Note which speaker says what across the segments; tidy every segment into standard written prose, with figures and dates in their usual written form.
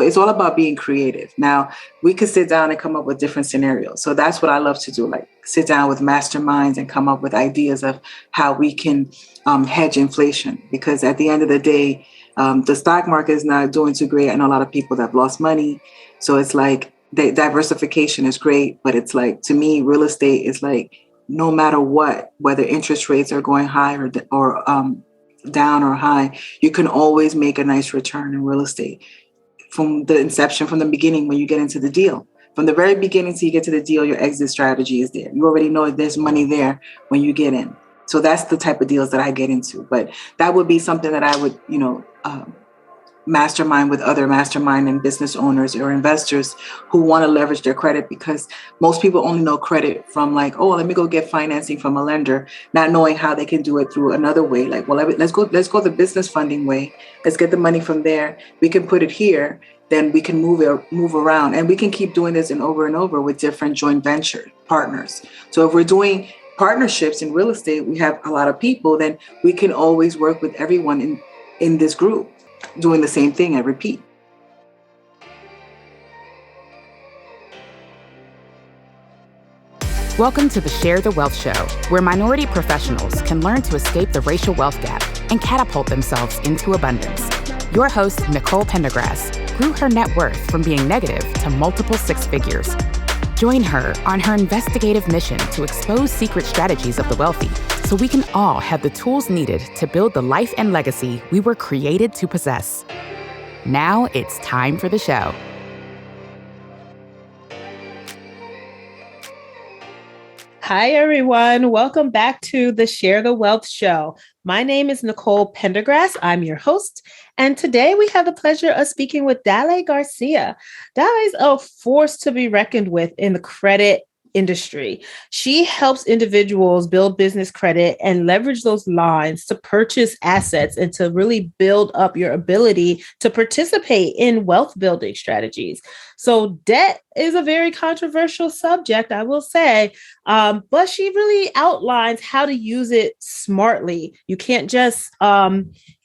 Speaker 1: It's all about being creative. Now, we could sit down and come up with different scenarios. So that's what I love to do, like sit down with masterminds and come up with ideas of how we can hedge inflation. Because at the end of the day, the stock market is not doing too great. I know a lot of people that have lost money. So it's like the diversification is great. But it's like, to me, real estate is like, no matter what, whether interest rates are going high or down or high, you can always make a nice return in real estate. From the inception, from the beginning, when you get into the deal, from the very beginning till you get to the deal, your exit strategy is there. You already know there's money there when you get in. So that's the type of deals that I get into. But that would be something that I would, mastermind with other mastermind and business owners or investors who want to leverage their credit, because most people only know credit from like, oh, let me go get financing from a lender, not knowing how they can do it through another way. Like, well, let's go the business funding way. Let's get the money from there. We can put it here. Then we can move around, and we can keep doing this and over with different joint venture partners. So if we're doing partnerships in real estate, we have a lot of people, then we can always work with everyone in this group doing the same thing and repeat.
Speaker 2: Welcome to the Share the Wealth Show, where minority professionals can learn to escape the racial wealth gap and catapult themselves into abundance. Your host, Nicole Pendergrass, grew her net worth from being negative to multiple six figures. Join her on her investigative mission to expose secret strategies of the wealthy so we can all have the tools needed to build the life and legacy we were created to possess. Now it's time for the show.
Speaker 3: Hi, everyone. Welcome back to the Share the Wealth Show. My name is Nicole Pendergrass. I'm your host. And today we have the pleasure of speaking with Dalle Garcia. Dalle is a force to be reckoned with in the credit industry. She helps individuals build business credit and leverage those lines to purchase assets and to really build up your ability to participate in wealth building strategies. So debt is a very controversial subject, I will say, but she really outlines how to use it smartly. You can't just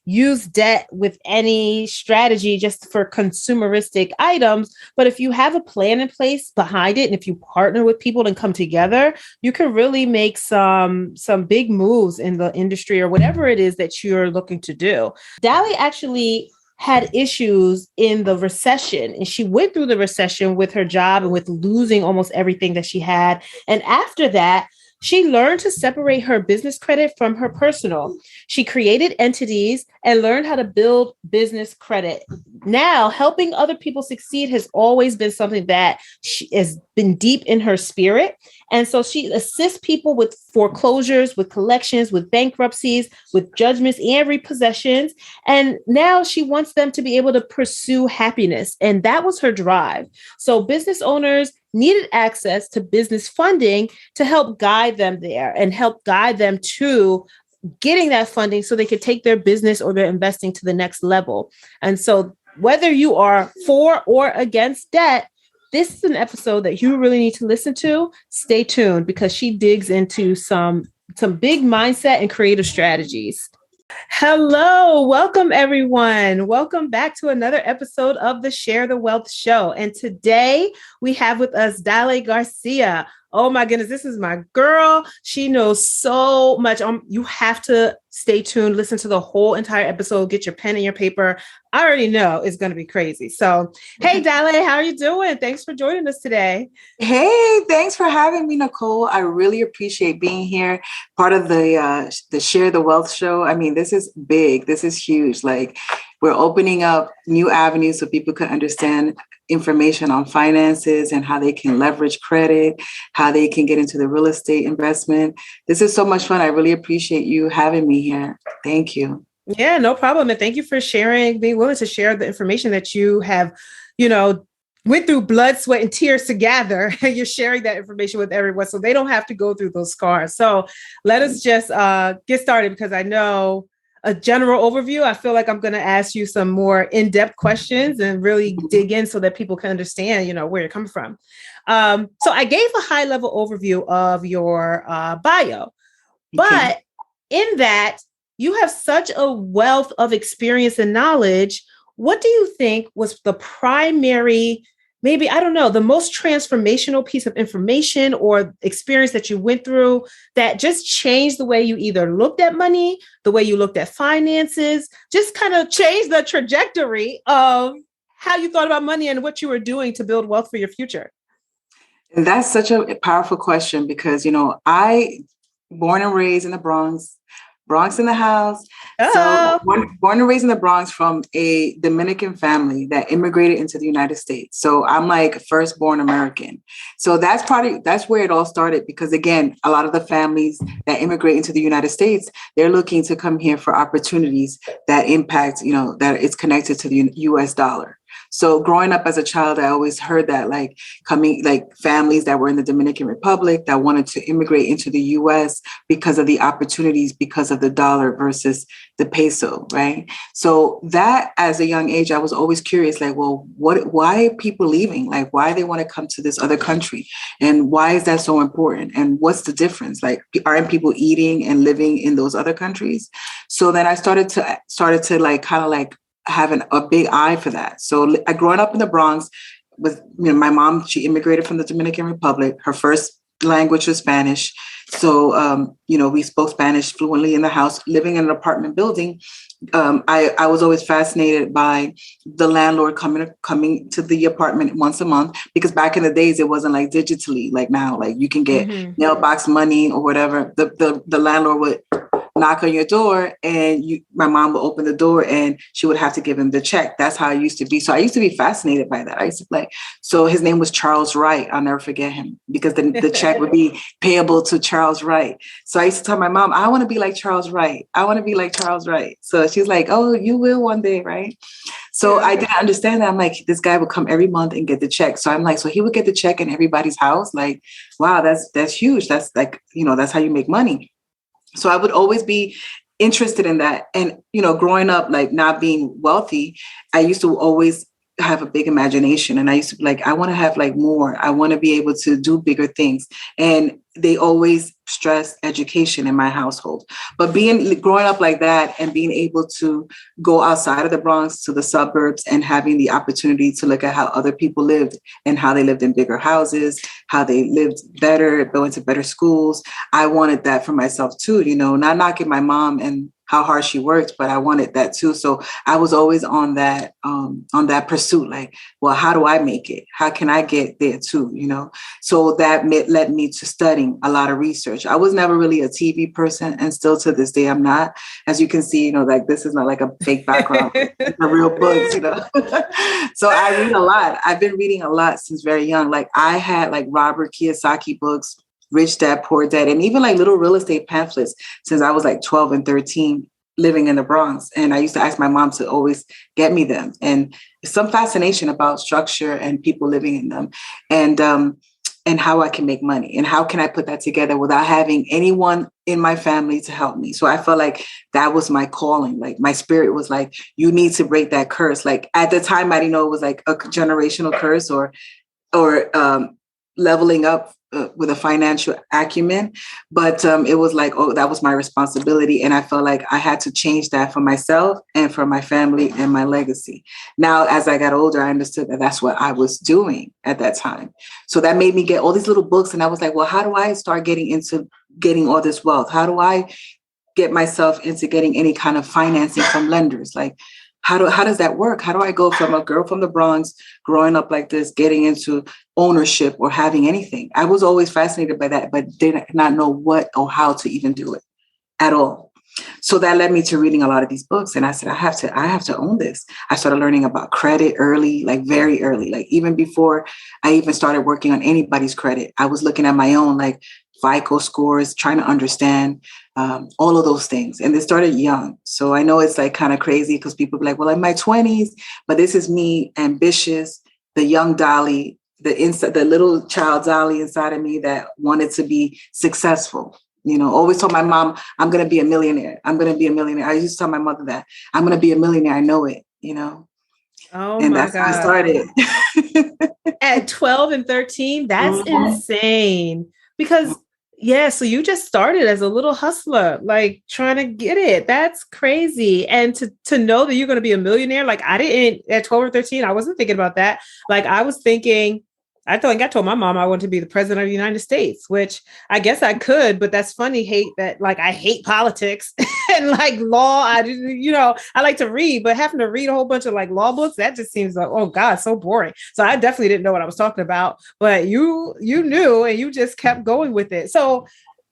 Speaker 3: use debt with any strategy just for consumeristic items. But if you have a plan in place behind it, and if you partner with people and come together, you can really make some big moves in the industry or whatever it is that you're looking to do. Dalle actually had issues in the recession, and she went through the recession with her job and with losing almost everything that she had. And after that, she learned to separate her business credit from her personal. She created entities and learned how to build business credit. Now, helping other people succeed has always been something that has been deep in her spirit. And so she assists people with foreclosures, with collections, with bankruptcies, with judgments and repossessions. And now she wants them to be able to pursue happiness. And that was her drive. So business owners needed access to business funding to help guide them there and help guide them to getting that funding so they could take their business or their investing to the next level. And so whether you are for or against debt, this is an episode that you really need to listen to. Stay tuned because she digs into some big mindset and creative strategies. Hello, welcome everyone. Welcome back to another episode of the Share the Wealth Show. And today we have with us Dalle Garcia. Oh my goodness, this is my girl. She knows so much. You have to stay tuned, listen to the whole entire episode, get your pen and your paper. I already know it's going to be crazy. So, hey, Dalle, how are you doing? Thanks for joining us today.
Speaker 1: Hey, thanks for having me, Nicole. I really appreciate being here. Part of the Share the Wealth Show. I mean, this is big. This is huge. Like, we're opening up new avenues so people can understand information on finances and how they can leverage credit, how they can get into the real estate investment. This is so much fun. I really appreciate you having me here. Thank you.
Speaker 3: Yeah, no problem. And thank you for being willing to share the information that you have, went through blood, sweat, and tears to gather. And you're sharing that information with everyone so they don't have to go through those scars. So let us just get started, because I know a general overview. I feel like I'm going to ask you some more in-depth questions and really dig in so that people can understand, where you're coming from. So I gave a high-level overview of your bio, but in that, you have such a wealth of experience and knowledge. what do you think was the primary, maybe, I don't know, the most transformational piece of information or experience that you went through that just changed the way you either looked at money, the way you looked at finances, just kind of changed the trajectory of how you thought about money and what you were doing to build wealth for your future?
Speaker 1: And that's such a powerful question because, I born and raised in the Bronx, Bronx in the house. So
Speaker 3: Oh,
Speaker 1: born and raised in the Bronx from a Dominican family that immigrated into the United States. So I'm like firstborn American. So that's where it all started because again, a lot of the families that immigrate into the United States, they're looking to come here for opportunities that impact, that it's connected to the US dollar. So growing up as a child, I always heard that families that were in the Dominican Republic that wanted to immigrate into the US because of the opportunities, because of the dollar versus the peso, right? So that as a young age, I was always curious, why are people leaving? Like, why they want to come to this other country? And why is that so important? And what's the difference? Like, aren't people eating and living in those other countries? So then I started to having a big eye for that. So I growing up in the Bronx with my mom, she immigrated from the Dominican Republic. Her first language was Spanish. So, we spoke Spanish fluently in the house, living in an apartment building. I was always fascinated by the landlord coming to the apartment once a month, because back in the days, it wasn't like digitally like now, like you can get mailbox money or whatever. The landlord would knock on your door and my mom would open the door and she would have to give him the check. That's how I used to be. So I used to be fascinated by that. I used to play. So his name was Charles Wright. I'll never forget him because the check would be payable to Charles Wright. So I used to tell my mom, I want to be like Charles Wright. I want to be like Charles Wright. So she's like, oh, you will one day, right? So I didn't understand that. I'm like, this guy would come every month and get the check. So I'm like, so he would get the check in everybody's house. Like, wow, that's huge. That's like, that's how you make money. So I would always be interested in that. And, growing up, like not being wealthy, I used to always have a big imagination. And I used to be like, I want to have like more. I want to be able to do bigger things. And they always stress education in my household. But growing up like that and being able to go outside of the Bronx to the suburbs and having the opportunity to look at how other people lived and how they lived in bigger houses, how they lived better, going to better schools. I wanted that for myself too, not knocking my mom and how hard she worked, but I wanted that too. So I was always on that pursuit, like, well, how do I make it? How can I get there too? So that led me to studying a lot of research. I was never really a TV person, and still to this day, I'm not. As you can see, like this is not like a fake background, it's a real books, So I read a lot. I've been reading a lot since very young. Like I had like Robert Kiyosaki books, Rich Dad, Poor Dad, and even like little real estate pamphlets since I was like 12 and 13 living in the Bronx. And I used to ask my mom to always get me them. And some fascination about structure and people living in them and how I can make money and how can I put that together without having anyone in my family to help me. So I felt like that was my calling. Like my spirit was like, you need to break that curse. Like at the time, I didn't know it was like a generational curse or leveling up with a financial acumen. But it was like, oh, that was my responsibility. And I felt like I had to change that for myself and for my family and my legacy. Now, as I got older, I understood that that's what I was doing at that time. So that made me get all these little books. And I was like, well, how do I start getting into getting all this wealth? How do I get myself into getting any kind of financing from lenders? Like, how does that work? How do I go from a girl from the Bronx growing up like this, getting into ownership or having anything? I was always fascinated by that, but did not know what or how to even do it at all. So that led me to reading a lot of these books. And I said, I have to own this. I started learning about credit early, like very early, like even before I even started working on anybody's credit. I was looking at my own, like FICO scores, trying to understand all of those things. And they started young. So I know it's like kind of crazy because people be like, well, in my 20s, but this is me, ambitious, the young Dolly, the little child Dolly inside of me that wanted to be successful. Always told my mom, I'm going to be a millionaire. I'm going to be a millionaire. I used to tell my mother that I'm going to be a millionaire. I know it,
Speaker 3: Oh
Speaker 1: and
Speaker 3: my
Speaker 1: that's
Speaker 3: God.
Speaker 1: how I started.
Speaker 3: At 12 and 13, that's insane. Because Yeah, so you just started as a little hustler, like trying to get it. That's crazy. And to know that you're going to be a millionaire, like I didn't at 12 or 13, I wasn't thinking about that. Like I was thinking, I think I told my mom I wanted to be the president of the United States, which I guess I could, but that's funny. Hate that, like I hate politics and like law. I didn't, I like to read, but having to read a whole bunch of like law books, that just seems like, oh God, so boring. So I definitely didn't know what I was talking about, but you knew and you just kept going with it. So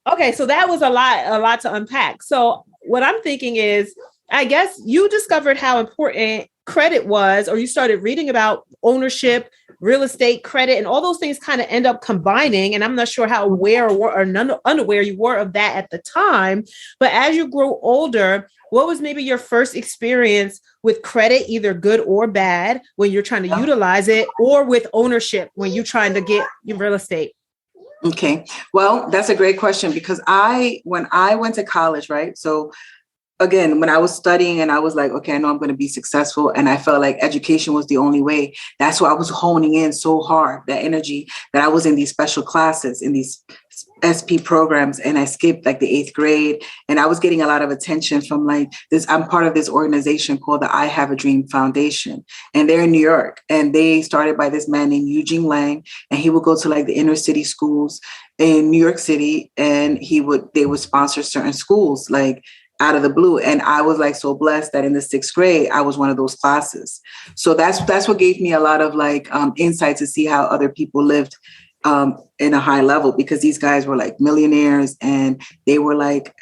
Speaker 3: okay, so that was a lot to unpack. So what I'm thinking is, I guess you discovered how important credit was, or you started reading about ownership, real estate, credit, and all those things kind of end up combining. And I'm not sure how aware or unaware you were of that at the time. But as you grow older, what was maybe your first experience with credit, either good or bad, when you're trying to utilize it, or with ownership when you're trying to get your real estate?
Speaker 1: Okay. Well, that's a great question because when I went to college, right? So again, when I was studying and I was like, okay, I know I'm going to be successful. And I felt like education was the only way. That's why I was honing in so hard, that energy that I was in these special classes, in these SP programs. And I skipped like the 8th grade. And I was getting a lot of attention from like this. I'm part of this organization called the I Have a Dream Foundation. And they're in New York. And they started by this man named Eugene Lang. And he would go to like the inner city schools in New York City. And they would sponsor certain schools like out of the blue. And I was like so blessed that in the 6th grade, I was one of those classes. So that's what gave me a lot of like insight to see how other people lived in a high level, because these guys were like millionaires and they were like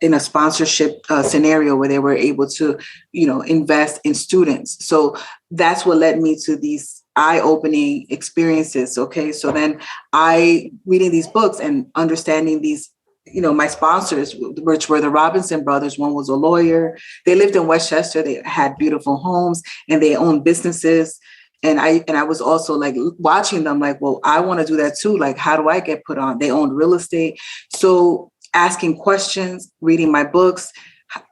Speaker 1: in a sponsorship scenario where they were able to, invest in students. So that's what led me to these eye-opening experiences. Okay. So then reading these books and understanding these, my sponsors, which were the Robinson brothers. One was a lawyer. They lived in Westchester. They had beautiful homes and they owned businesses. And I was also like watching them like, well, I want to do that too. Like, how do I get put on? They owned real estate. So asking questions, reading my books.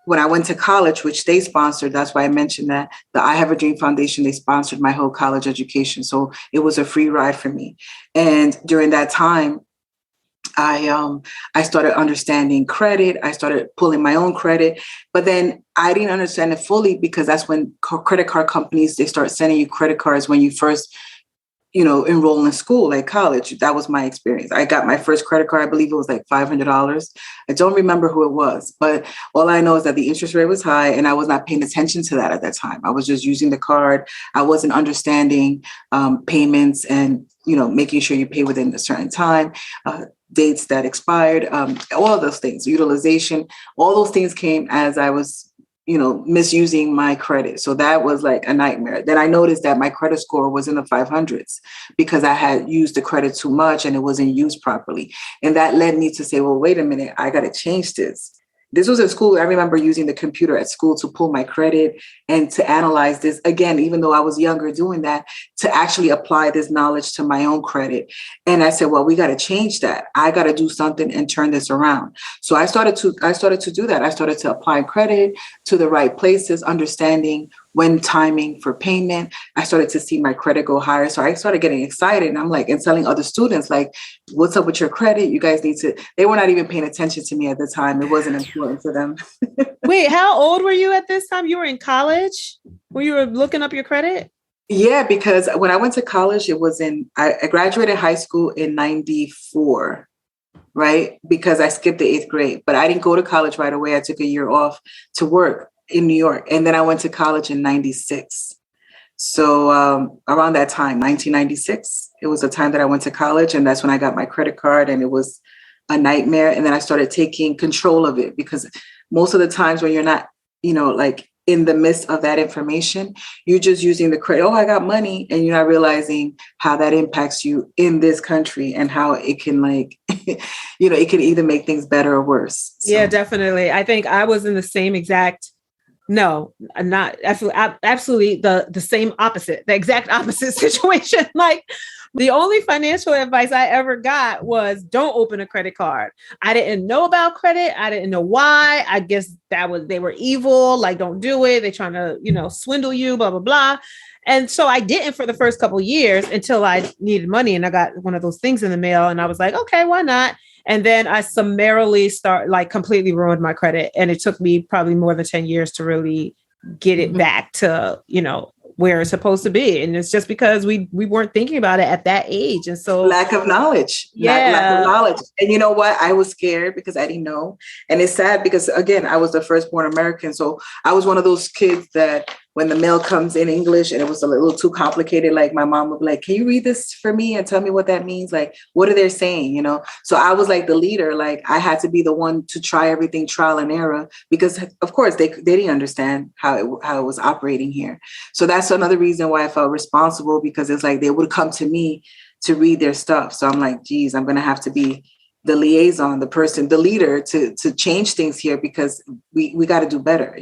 Speaker 1: When I went to college, which they sponsored, that's why I mentioned that the I Have a Dream Foundation, they sponsored my whole college education. So it was a free ride for me. And during that time, I started understanding credit. I started pulling my own credit, but then I didn't understand it fully because that's when credit card companies, they start sending you credit cards when you first, enroll in school, like college. That was my experience. I got my first credit card. I believe it was like $500. I don't remember who it was, but all I know is that the interest rate was high and I was not paying attention to that at that time. I was just using the card. I wasn't understanding payments and, making sure you pay within a certain time. Dates that expired, all of those things, utilization, all those things came as I was, misusing my credit. So that was like a nightmare. Then I noticed that my credit score was in the 500s because I had used the credit too much and it wasn't used properly. And that led me to say, well, wait a minute, I got to change this. This was in school. I remember using the computer at school to pull my credit and to analyze this again, even though I was younger doing that, to actually apply this knowledge to my own credit. And I said, well, we got to change that. I got to do something and turn this around. So I started to do that. I started to apply credit to the right places, understanding when timing for payment. I started to see my credit go higher. So I started getting excited and I'm like, and telling other students, like, what's up with your credit? You guys need to, they were not even paying attention to me at the time. It wasn't important to them.
Speaker 3: Wait, how old were you at this time? You were in college when you were looking up your credit?
Speaker 1: Yeah, because when I went to college, I graduated high school in 94, right? Because I skipped the 8th grade, but I didn't go to college right away. I took a year off to work in New York. And then I went to college in 96. So around that time, 1996, it was the time that I went to college. And that's when I got my credit card and it was a nightmare. And then I started taking control of it because most of the times when you're not, like in the midst of that information, you're just using the credit. Oh, I got money. And you're not realizing how that impacts you in this country and how it can it can either make things better or worse. So.
Speaker 3: Yeah, definitely. I think I was in the same exact No, not absolutely the same opposite, the exact opposite situation. Like the only financial advice I ever got was don't open a credit card. I didn't know about credit. I didn't know why. I guess they were evil. Like, don't do it. They're trying to, swindle you, blah, blah, blah. And so I didn't for the first couple of years until I needed money and I got one of those things in the mail and I was like, okay, why not? And then I summarily completely ruined my credit. And it took me probably more than 10 years to really get it back to, where it's supposed to be. And it's just because we weren't thinking about it at that age. And so
Speaker 1: lack of knowledge. Lack of knowledge. And you know what? I was scared because I didn't know. And it's sad because, again, I was the firstborn American. So I was one of those kids that when the mail comes in English and it was a little too complicated, like my mom would be like, can you read this for me and tell me what that means? Like, what are they saying? So I was like the leader. Like I had to be the one to try everything trial and error because, of course, they didn't understand how it was operating here. So that's another reason why I felt responsible, because it's like they would come to me to read their stuff. So I'm like, geez, I'm going to have to be the liaison, the person, the leader to change things here, because we got to do better,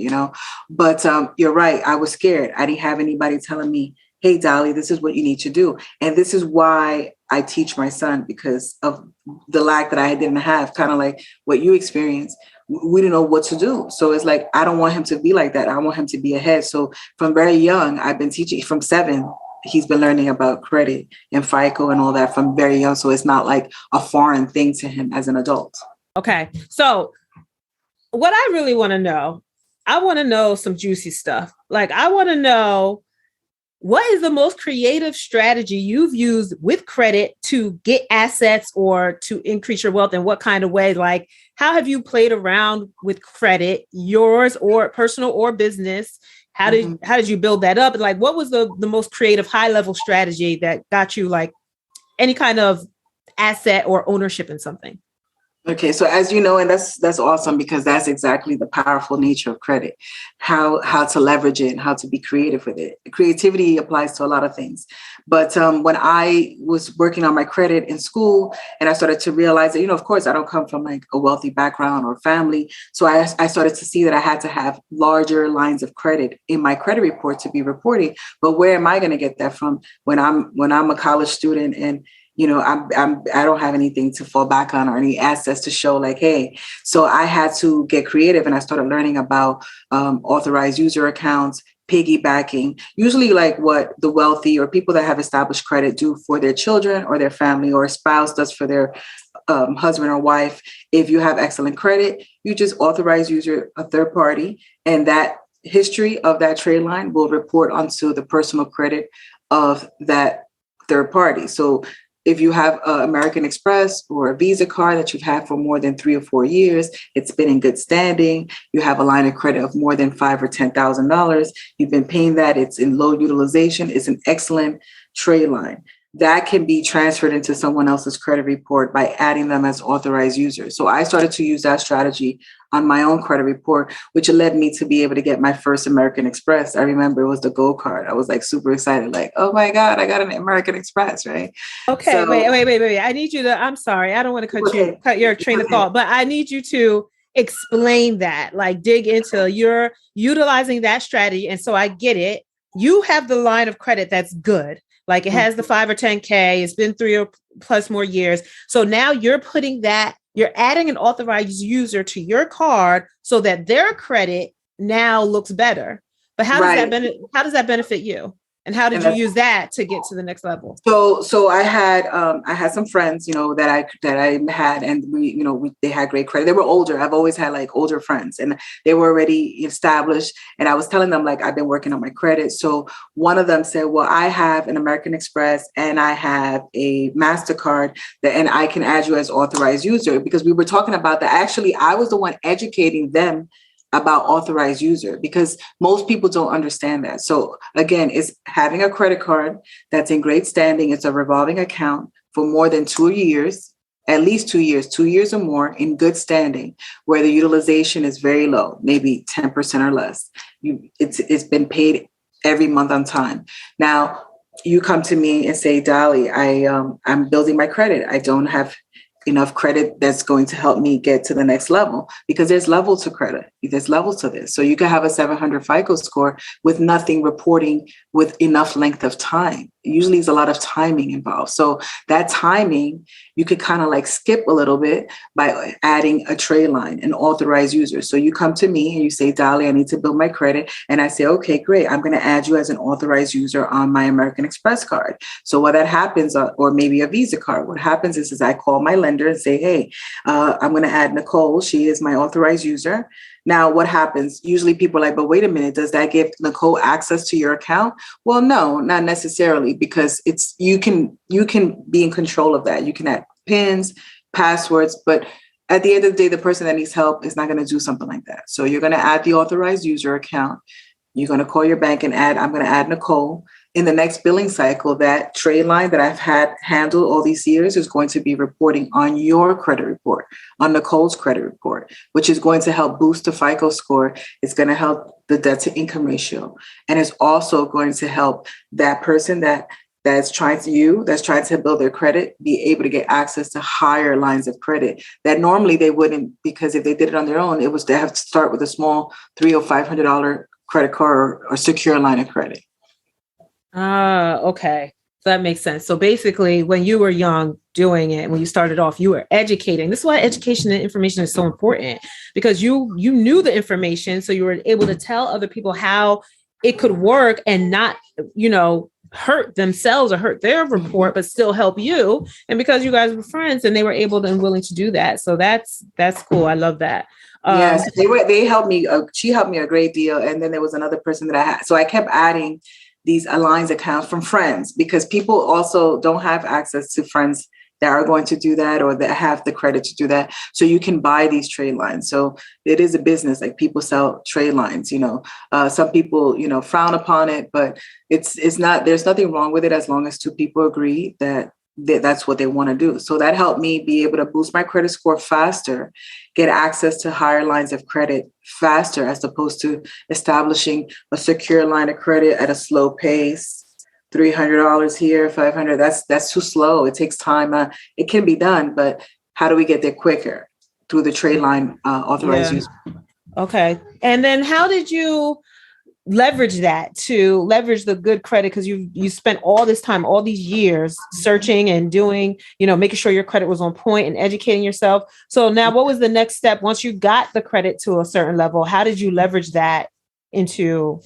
Speaker 1: But you're right. I was scared. I didn't have anybody telling me, hey, Dalle, this is what you need to do. And this is why I teach my son, because of the lack that I didn't have, kind of like what you experienced. We didn't know what to do. So it's like, I don't want him to be like that. I want him to be ahead. So from very young, I've been teaching from 7. He's been learning about credit and FICO and all that from very young. So it's not like a foreign thing to him as an adult.
Speaker 3: Okay. So what I really want to know, I want to know some juicy stuff. Like, I want to know, what is the most creative strategy you've used with credit to get assets or to increase your wealth? In what kind of way? Like, how have you played around with credit, yours or personal or business? How did you build that up? And like, what was the most creative high level strategy that got you like any kind of asset or ownership in something?
Speaker 1: Okay, so as you know, and that's awesome, because that's exactly the powerful nature of credit, how to leverage it, how to be creative with it. Creativity applies to a lot of things. But when I was working on my credit in school, and I started to realize that, of course, I don't come from like a wealthy background or family. So I started to see that I had to have larger lines of credit in my credit report to be reporting. But where am I going to get that from when I'm a college student and I don't have anything to fall back on or any assets to show like, hey, so I had to get creative, and I started learning about authorized user accounts, piggybacking, usually like what the wealthy or people that have established credit do for their children or their family, or a spouse does for their husband or wife. If you have excellent credit, you just authorize user a third party, and that history of that trade line will report onto the personal credit of that third party. So if you have American Express or a Visa card that you've had for more than 3 or 4 years, it's been in good standing. You have a line of credit of more than $5,000 or $10,000. You've been paying that. It's in low utilization. It's an excellent trade line. That can be transferred into someone else's credit report by adding them as authorized users. So I started to use that strategy on my own credit report, which led me to be able to get my first American Express. I remember it was the Gold card. I was like super excited, like, oh my God, I got an American Express, right?
Speaker 3: Okay, so, wait. I need you to, I'm sorry, I don't want to cut your train of thought, but I need you to explain that, like dig into you're utilizing that strategy. And so I get it. You have the line of credit that's good. Like it has the 5 or 10K. It's been 3 or plus more years. So now you're adding an authorized user to your card so that their credit now looks better. But how does that benefit you? And how did you use that to get to the next level?
Speaker 1: So I had some friends, that I had, and they had great credit. They were older. I've always had like older friends, and they were already established. And I was telling them like, I've been working on my credit. So one of them said, well, I have an American Express and I have a MasterCard and I can add you as authorized user, because we were talking about that. Actually, I was the one educating them about authorized user, because most people don't understand that. So again, it's having a credit card that's in great standing. It's a revolving account for more than 2 years, at least 2 years, 2 years or more in good standing, where the utilization is very low, maybe 10% or less. It's been paid every month on time. Now you come to me and say, Dalle, I'm building my credit. I don't have enough credit that's going to help me get to the next level, because there's levels to credit. There's levels to this. So you can have a 700 FICO score with nothing reporting with enough length of time. usually is a lot of timing involved. So that timing, you could kind of like skip a little bit by adding a trade line, an authorized user. So you come to me and you say, Dalle, I need to build my credit. And I say, okay, great. I'm going to add you as an authorized user on my American Express card. So what that happens, or maybe a Visa card, what happens is I call my lender and say, hey, I'm going to add Nicole. She is my authorized user. Now, what happens? Usually people are like, but wait a minute, does that give Nicole access to your account? Well, no, not necessarily, because you can be in control of that. You can add PINs, passwords, but at the end of the day, the person that needs help is not going to do something like that. So you're going to add the authorized user account. You're going to call your bank and I'm going to add Nicole. In the next billing cycle, that trade line that I've had handled all these years is going to be reporting on your credit report, on Nicole's credit report, which is going to help boost the FICO score. It's going to help the debt to income ratio. And it's also going to help that person that's trying to build their credit, be able to get access to higher lines of credit that normally they wouldn't, because if they did it on their own, they have to start with a small $300 or $500 credit card or secure line of credit.
Speaker 3: Okay. So that makes sense. So basically, when you were young doing it, when you started off, you were educating. This is why education and information is so important, because you knew the information. So you were able to tell other people how it could work and not, hurt themselves or hurt their report, but still help you. And because you guys were friends and they were able and willing to do that. So that's cool. I love that.
Speaker 1: Yes, they helped me. She helped me a great deal. And then there was another person that I had. So I kept adding these Alliance accounts from friends, because people also don't have access to friends that are going to do that or that have the credit to do that. So you can buy these trade lines. So it is a business, like people sell trade lines, some people, frown upon it, but it's not, there's nothing wrong with it as long as two people agree that that's what they want to do. So that helped me be able to boost my credit score faster, get access to higher lines of credit faster, as opposed to establishing a secure line of credit at a slow pace. $300 here, $500. That's too slow. It takes time. It can be done, but how do we get there quicker? Through the trade line authorized user.
Speaker 3: Okay. And then how did you leverage the good credit? Because you spent all this time, all these years searching and doing, making sure your credit was on point and educating yourself. So now what was the next step once you got the credit to a certain level? How did you leverage that into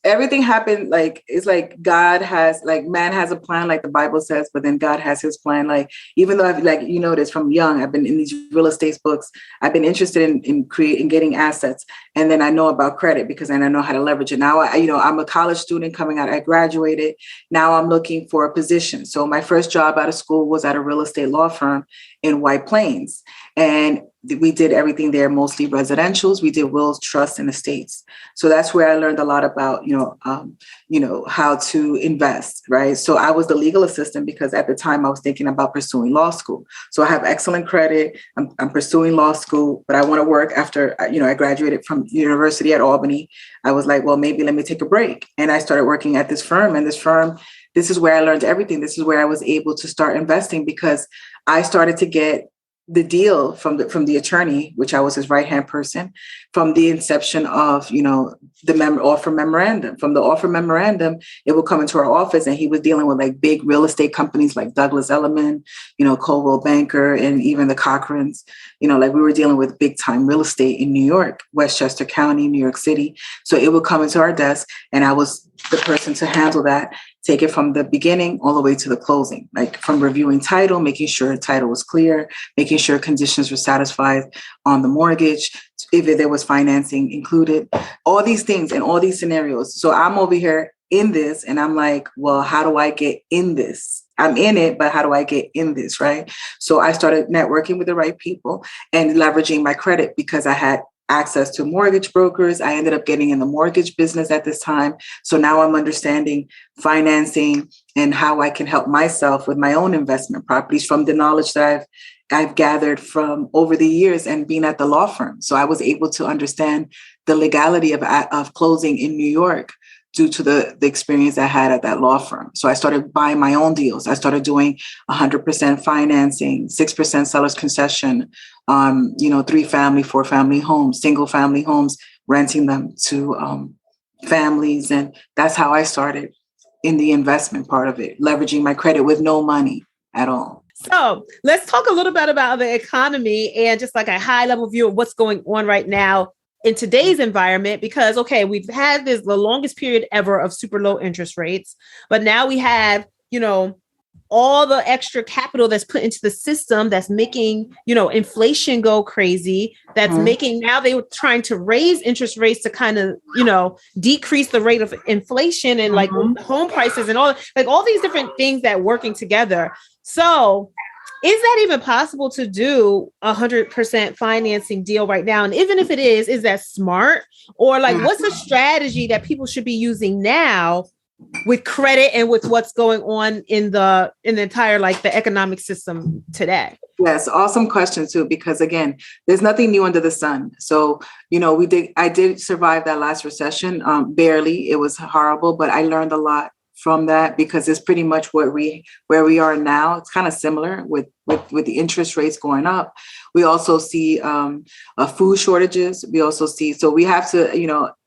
Speaker 1: everything happened it's like God has, man has a plan, like the Bible says, but then God has his plan. Even though I've this from young, I've been in these real estate books. I've been interested in creating, getting assets. And then I know about credit because then I know how to leverage it. Now, I'm a college student coming out. I graduated. Now I'm looking for a position. So my first job out of school was at a real estate law firm in White Plains. And we did everything there, mostly residentials. We did wills, trusts, and estates. So that's where I learned a lot about, how to invest, right? So I was the legal assistant because at the time I was thinking about pursuing law school. So I have excellent credit. I'm pursuing law school, but I want to work after, I graduated from university at Albany. I was like, well, maybe let me take a break. And I started working at this firm, this is where I learned everything. This is where I was able to start investing, because I started to get the deal from the attorney, which I was his right-hand person, from the inception of, the offer memorandum. From the offer memorandum, it would come into our office, and he was dealing with big real estate companies like Douglas Elliman, Coldwell Banker, and even the Cochrans. We were dealing with big time real estate in New York, Westchester County, New York City. So it would come into our desk, and I was the person to handle that, take it from the beginning all the way to the closing, from reviewing title, making sure title was clear, making sure conditions were satisfied on the mortgage, if there was financing included, all these things and all these scenarios. So I'm over here in this and I'm like, well, how do I get in this? I'm in it, but how do I get in this, right? So I started networking with the right people and leveraging my credit because I had access to mortgage brokers. I ended up getting in the mortgage business at this time. So now I'm understanding financing and how I can help myself with my own investment properties from the knowledge that I've gathered from over the years and being at the law firm. So I was able to understand the legality of closing in New York due to the experience I had at that law firm. So I started buying my own deals. I started doing 100% financing, 6% seller's concession, 3-family, 4-family homes, single-family homes, renting them to families. And that's how I started in the investment part of it, leveraging my credit with no money at all.
Speaker 3: So let's talk a little bit about the economy and just like a high level view of what's going on right now in today's environment, because, okay, we've had the longest period ever of super low interest rates, but now we have, all the extra capital that's put into the system that's making, inflation go crazy. That's making, now they were trying to raise interest rates to kind of, decrease the rate of inflation and like home prices and all these different things that working together. So is that even possible to do 100% financing deal right now? And even if it is that smart? Or like, what's a strategy that people should be using now with credit and with what's going on in the entire, like the economic system today?
Speaker 1: Yes. Awesome question too, because again, there's nothing new under the sun. So, I did survive that last recession. Barely. It was horrible, but I learned a lot from that because it's pretty much where we are now. It's kind of similar with the interest rates going up. We also see food shortages. We also see, so we have to,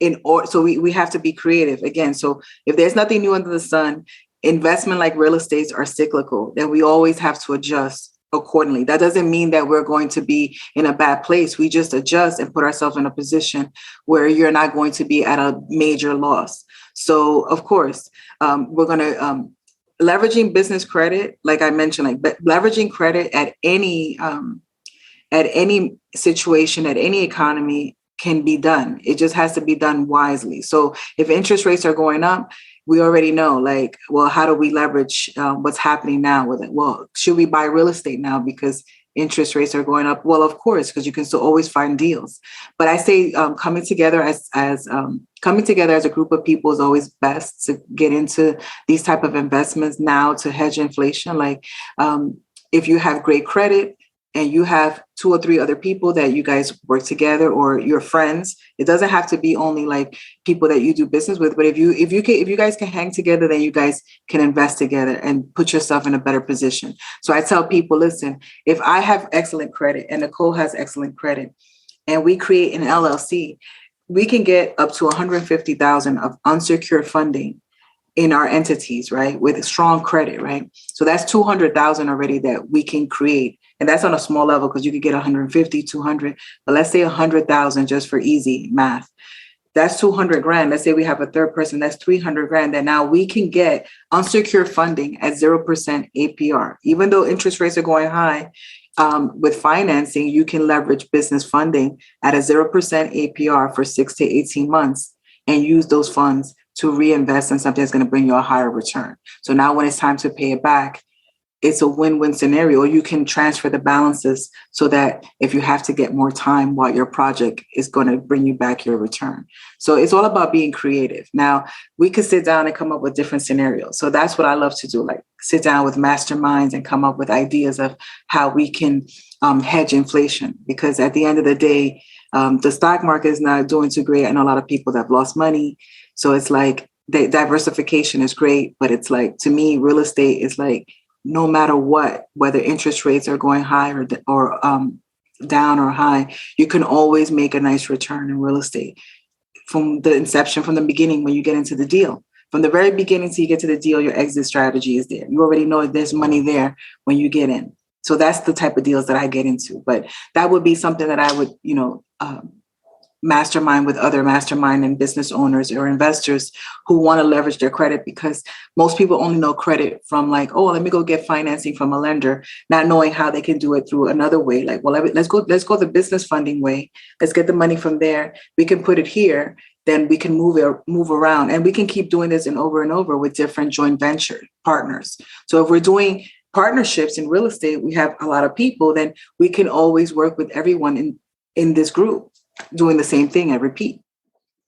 Speaker 1: we have to be creative again. So if there's nothing new under the sun, investment like real estate are cyclical, then we always have to adjust accordingly. That doesn't mean that we're going to be in a bad place. We just adjust and put ourselves in a position where you're not going to be at a major loss. So of course, we're going to leveraging business credit, like I mentioned, like leveraging credit at any situation, at any economy can be done. It just has to be done wisely. So if interest rates are going up, we already know, like, well, how do we leverage what's happening now with it? Well, should we buy real estate now because interest rates are going up? Well, of course, because you can still always find deals. But I say coming together as a group of people is always best to get into these type of investments now to hedge inflation. Like if you have great credit and you have 2 or 3 other people that you guys work together or your friends, it doesn't have to be only like people that you do business with. But if you guys can hang together, then you guys can invest together and put yourself in a better position. So I tell people, listen, if I have excellent credit and Nicole has excellent credit and we create an LLC, we can get up to $150,000 of unsecured funding in our entities, right? With strong credit, right? So that's $200,000 already that we can create. And that's on a small level because you could get 150, 200, but let's say 100,000 just for easy math. That's 200 grand. Let's say we have a third person, that's 300 grand. And now we can get unsecured funding at 0% APR. Even though interest rates are going high, with financing, you can leverage business funding at a 0% APR for 6 to 18 months and use those funds to reinvest in something that's going to bring you a higher return. So now when it's time to pay it back, it's a win-win scenario. You can transfer the balances so that if you have to get more time while your project is going to bring you back your return. So it's all about being creative. Now, we could sit down and come up with different scenarios. So that's what I love to do, like sit down with masterminds and come up with ideas of how we can hedge inflation. Because at the end of the day, the stock market is not doing too great. I know a lot of people that have lost money. So it's like the diversification is great, but it's like, to me, real estate is like, no matter what, whether interest rates are going high or down or high, you can always make a nice return in real estate from the inception, from the beginning, when you get into the deal. From the very beginning till you get to the deal, your exit strategy is there. You already know there's money there when you get in. So that's the type of deals that I get into. But that would be something that I would, mastermind with other mastermind and business owners or investors who want to leverage their credit, because most people only know credit from like, oh, let me go get financing from a lender, not knowing how they can do it through another way. Like, well, let's go the business funding way. Let's get the money from there. We can put it here. Then we can move around, and we can keep doing this and over with different joint venture partners. So if we're doing partnerships in real estate, we have a lot of people, then we can always work with everyone in this group doing the same thing and repeat.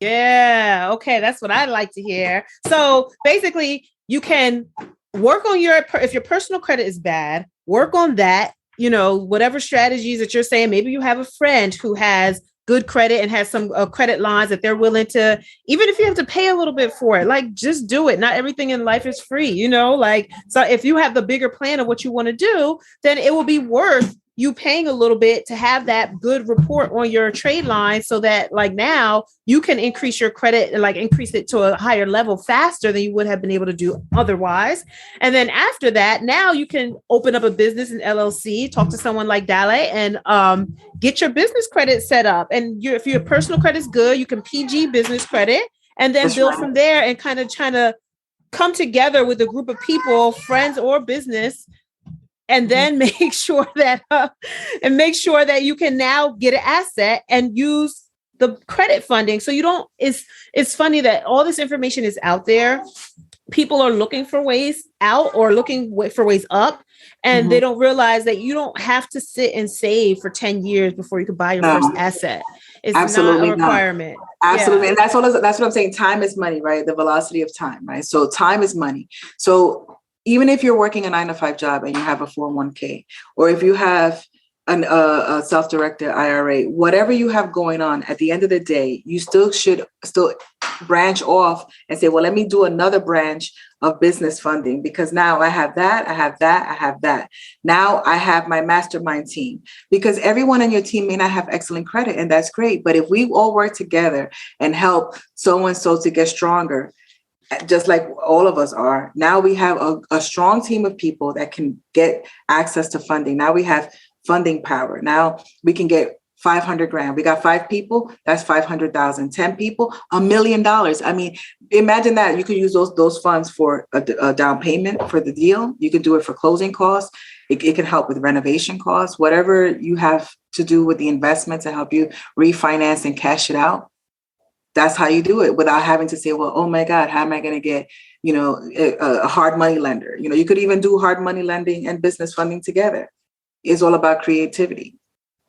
Speaker 3: Yeah. Okay. That's what I'd like to hear. So basically you can work on if your personal credit is bad, work on that, whatever strategies that you're saying. Maybe you have a friend who has good credit and has some credit lines that they're willing to, even if you have to pay a little bit for it, like just do it. Not everything in life is free, so if you have the bigger plan of what you want to do, then it will be worth you paying a little bit to have that good report on your trade line so that like now you can increase your credit and like increase it to a higher level faster than you would have been able to do otherwise. And then after that, now you can open up a business in LLC, talk to someone like Dalle and get your business credit set up. And if your personal credit's good, you can PG business credit and then build from there and kind of trying to come together with a group of people, friends or business, and then make sure that you can now get an asset and use the credit funding. So you don't, it's funny that all this information is out there. People are looking for ways out or looking for ways up. And they don't realize that you don't have to sit and save for 10 years before you can buy your first asset. It's
Speaker 1: absolutely
Speaker 3: not a requirement.
Speaker 1: Absolutely. And that's what I'm saying. Time is money, right? The velocity of time, right? So time is money. So even if you're working a 9-to-5 job and you have a 401k, or if you have a self-directed IRA, whatever you have going on, at the end of the day, you should branch off and say, well, let me do another branch of business funding, because now I have that, I have that, I have that. Now I have my mastermind team, because everyone on your team may not have excellent credit, and that's great. But if we all work together and help so-and-so to get stronger, just like all of us are, now we have a strong team of people that can get access to funding. Now we have funding power. Now we can get 500 grand. We got 5 people, that's 500,000. 10 people, $1 million. I mean, imagine that. You could use those funds for a down payment for the deal. You can do it for closing costs. It can help with renovation costs, whatever you have to do with the investment to help you refinance and cash it out. That's how you do it without having to say, well, oh my God, how am I going to get, a hard money lender? You could even do hard money lending and business funding together. It's all about creativity.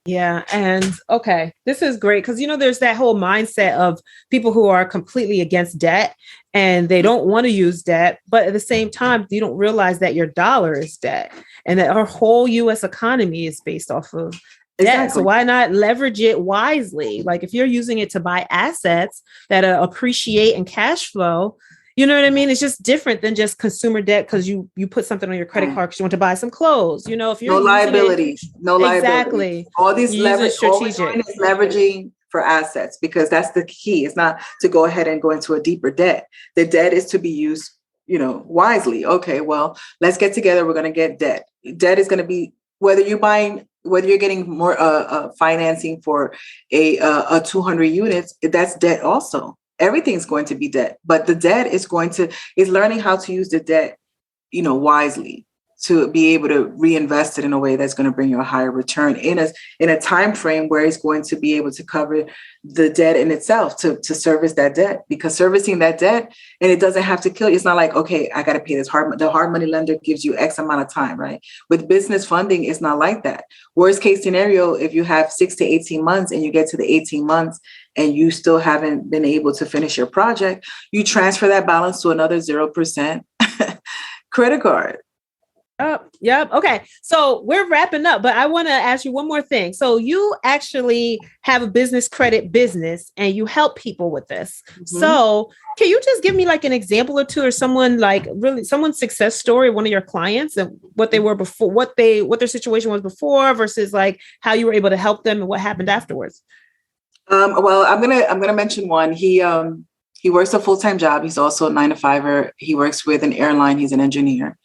Speaker 3: Yeah. And okay, this is great because, there's that whole mindset of people who are completely against debt and they don't want to use debt. But at the same time, you don't realize that your dollar is debt and that our whole U.S. economy is based off of debt. Exactly. So why not leverage it wisely? Like if you're using it to buy assets that appreciate and cash flow, you know what I mean? It's just different than just consumer debt because you put something on your credit card because you want to buy some clothes. If you're
Speaker 1: no liabilities.
Speaker 3: Exactly.
Speaker 1: All these leveraging for assets, because that's the key. It's not to go ahead and go into a deeper debt. The debt is to be used, wisely. Okay, well, let's get together. We're going to get debt. Debt is going to be whether you're getting more financing for a 200 units, that's debt also. Everything's going to be debt, but the debt is learning how to use the debt, wisely to be able to reinvest it in a way that's going to bring you a higher return in a time frame where it's going to be able to cover the debt in itself to service that debt, because servicing that debt, and it doesn't have to kill you. It's not like, okay, I got to pay this the hard money lender gives you X amount of time, right? With business funding, it's not like that. Worst case scenario, if you have 6 to 18 months and you get to the 18 months and you still haven't been able to finish your project, you transfer that balance to another 0% credit card.
Speaker 3: Yep. Okay. So we're wrapping up, but I want to ask you one more thing. So you actually have a business credit business and you help people with this. Mm-hmm. So can you just give me like an example or two, or someone's success story, one of your clients, and what they were before, what their situation was before versus like how you were able to help them and what happened afterwards?
Speaker 1: Well, I'm gonna mention one. He works a full-time job. He's also a 9-to-5er. He works with an airline. He's an engineer.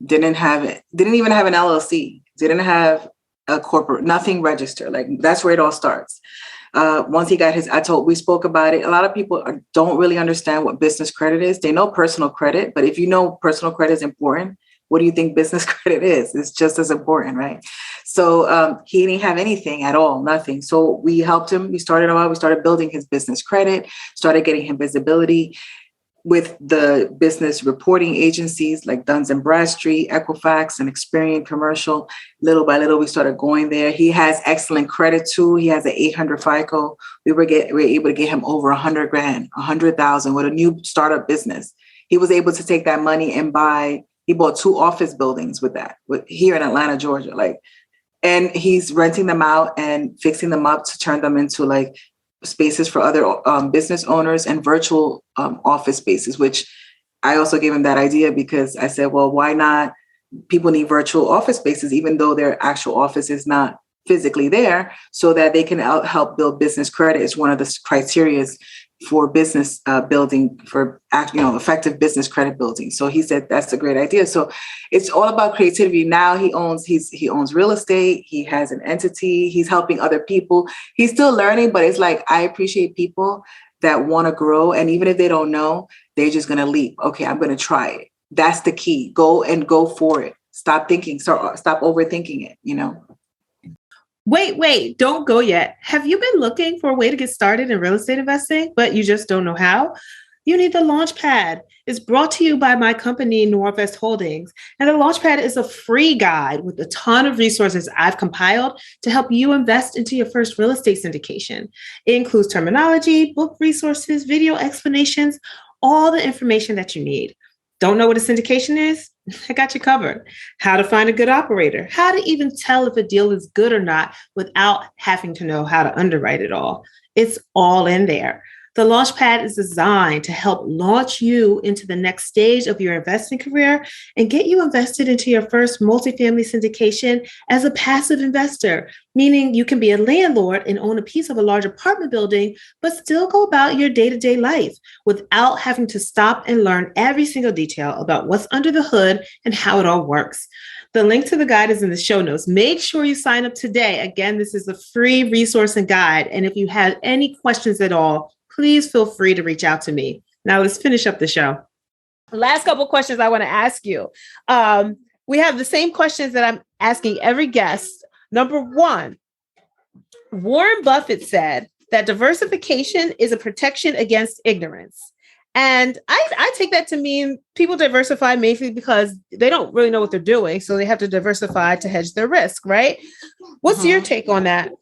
Speaker 1: Didn't even have an LLC, didn't have a corporate, nothing registered. Like that's where it all starts. Once he got we spoke about it. A lot of people don't really understand what business credit is. They know personal credit, but if you know personal credit is important, what do you think business credit is? It's just as important, right? So he didn't have anything at all, nothing. So we helped him. We started building his business credit, started getting him visibility with the business reporting agencies like Duns and Bradstreet, Equifax, and Experian Commercial. Little by little, we started going there. He has excellent credit too. He has an 800 FICO. We were able to get him over 100 grand, 100,000 with a new startup business. He was able to take that money and he bought 2 office buildings with that, here in Atlanta, Georgia. And he's renting them out and fixing them up to turn them into like spaces for other business owners and virtual office spaces, which I also gave him that idea because I said, well, why not people need virtual office spaces, even though their actual office is not physically there, so that they can help build business credit. Is one of the criteria for business building, for effective business credit building. So he said that's a great idea. So it's all about creativity. Now he owns real estate. He has an entity. He's helping other people. He's still learning, but it's like, I appreciate people that want to grow, and even if they don't know, they're just going to leap. Okay, I'm going to try it. That's the key. Go for it. Stop overthinking it.
Speaker 3: Wait, don't go yet. Have you been looking for a way to get started in real estate investing, but you just don't know how? You need the LAUNCHPAD. It's brought to you by my company, Norvest Holdings. And the LAUNCHPAD is a free guide with a ton of resources I've compiled to help you invest into your first real estate syndication. It includes terminology, book resources, video explanations, all the information that you need. Don't know what a syndication is? I got you covered. How to find a good operator, how to even tell if a deal is good or not without having to know how to underwrite it all. It's all in there. The LAUNCHPAD is designed to help launch you into the next stage of your investing career and get you invested into your first multifamily syndication as a passive investor, meaning you can be a landlord and own a piece of a large apartment building, but still go about your day-to-day life without having to stop and learn every single detail about what's under the hood and how it all works. The link to the guide is in the show notes. Make sure you sign up today. Again, this is a free resource and guide. And if you have any questions at all, please feel free to reach out to me. Now let's finish up the show. Last couple of questions I want to ask you. We have the same questions that I'm asking every guest. Number one, Warren Buffett said that diversification is a protection against ignorance. And I take that to mean people diversify mainly because they don't really know what they're doing. So they have to diversify to hedge their risk, right? What's your take on that?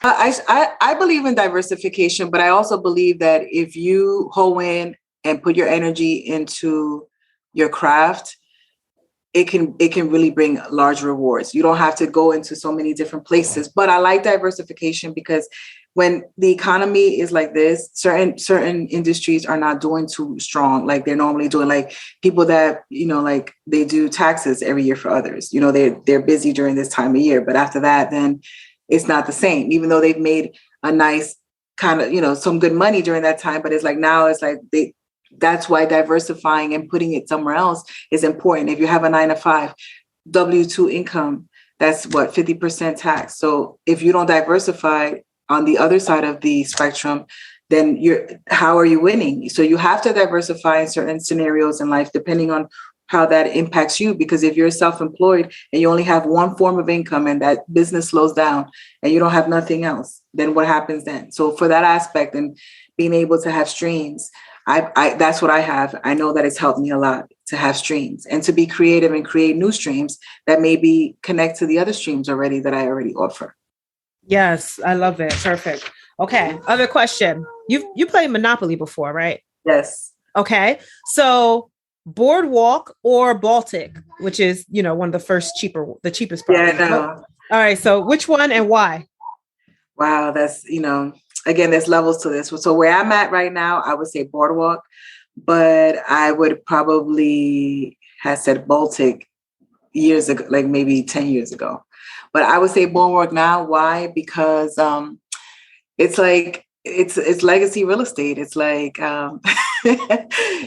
Speaker 1: I believe in diversification, but I also believe that if you hone in and put your energy into your craft, it can really bring large rewards. You don't have to go into so many different places. But I like diversification because when the economy is like this, certain industries are not doing too strong like they're normally doing. Like people that, like they do taxes every year for others. They're busy during this time of year, but after that, then it's not the same, even though they've made a nice kind of, some good money during that time. But it's like now it's like that's why diversifying and putting it somewhere else is important. If you have a 9-to-5 W-2 income, that's what 50% tax. So if you don't diversify on the other side of the spectrum, then how are you winning? So you have to diversify in certain scenarios in life, depending on how that impacts you. Because if you're self-employed and you only have one form of income and that business slows down and you don't have nothing else, then what happens then? So for that aspect and being able to have streams, I that's what I have. I know that it's helped me a lot to have streams and to be creative and create new streams that maybe connect to the other streams already that I already offer.
Speaker 3: Yes, I love it. Perfect. Okay. Other question. You played Monopoly before, right?
Speaker 1: Yes.
Speaker 3: Okay. So Boardwalk or Baltic, which is, one of the cheapest property.
Speaker 1: Yeah, I know.
Speaker 3: All right. So which one and why?
Speaker 1: Wow. That's, again, there's levels to this. So where I'm at right now, I would say Boardwalk, but I would probably have said Baltic years ago, like maybe 10 years ago. But I would say Boardwalk now. Why? Because it's like it's legacy real estate. It's like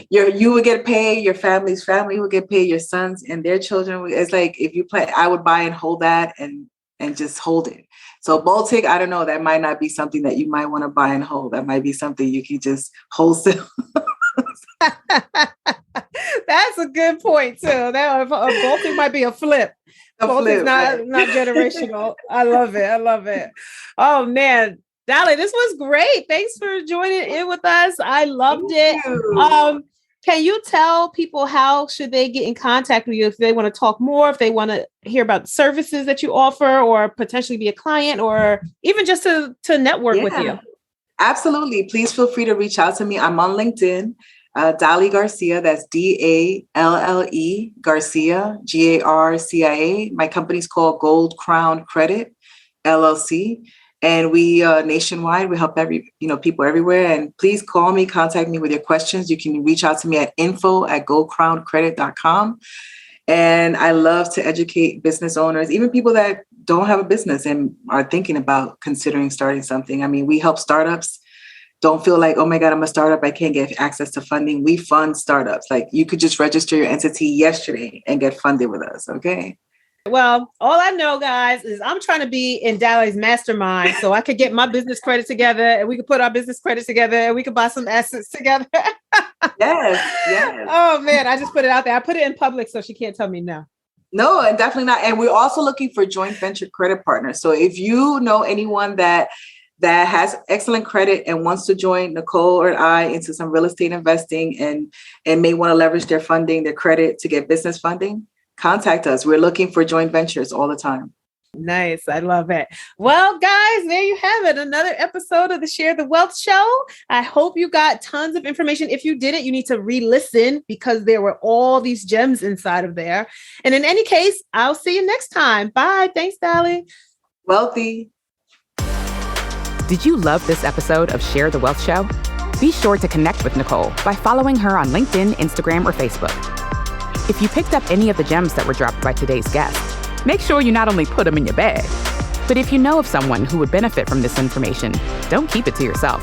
Speaker 1: you would get paid, your family's family would get paid, your sons and their children. It's like if you play, I would buy and hold that and just hold it. So Baltic, I don't know, that might not be something that you might want to buy and hold. That might be something you can just wholesale.
Speaker 3: That's a good point too. That Baltic might be a flip. Baltic's not generational. I love it. Oh man, Dalle, this was great. Thanks for joining in with us. I loved it. Can you tell people how should they get in contact with you if they want to talk more, if they want to hear about the services that you offer or potentially be a client or even just to network with you?
Speaker 1: Absolutely. Please feel free to reach out to me. I'm on LinkedIn, Dalle Garcia. That's Dalle Garcia, Garcia. My company's called Gold Crown Credit, LLC. And we nationwide, we help people everywhere. And please call me, contact me with your questions. You can reach out to me at info@goldcrowncredit.com. And I love to educate business owners, even people that don't have a business and are thinking about considering starting something. I mean, we help startups. Don't feel like, oh my God, I'm a startup, I can't get access to funding. We fund startups. Like, you could just register your entity yesterday and get funded with us. Okay.
Speaker 3: Well, all I know, guys, is I'm trying to be in Dalle's mastermind so I could get my business credit together and we could put our business credit together and we could buy some assets together.
Speaker 1: Yes.
Speaker 3: Oh, man, I just put it out there. I put it in public so she can't tell me no.
Speaker 1: No, and definitely not. And we're also looking for joint venture credit partners. So if you know anyone that has excellent credit and wants to join Nicole or I into some real estate investing and may want to leverage their funding, their credit to get business funding, contact us. We're looking for joint ventures all the time.
Speaker 3: Nice. I love it. Well, guys, there you have it. Another episode of the Share the Wealth Show. I hope you got tons of information. If you didn't, you need to re-listen because there were all these gems inside of there. And in any case, I'll see you next time. Bye. Thanks, Dalle.
Speaker 1: Wealthy.
Speaker 2: Did you love this episode of Share the Wealth Show? Be sure to connect with Nicole by following her on LinkedIn, Instagram, or Facebook. If you picked up any of the gems that were dropped by today's guest, make sure you not only put them in your bag, but if you know of someone who would benefit from this information, don't keep it to yourself.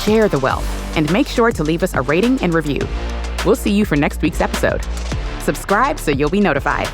Speaker 2: Share the wealth and make sure to leave us a rating and review. We'll see you for next week's episode. Subscribe so you'll be notified.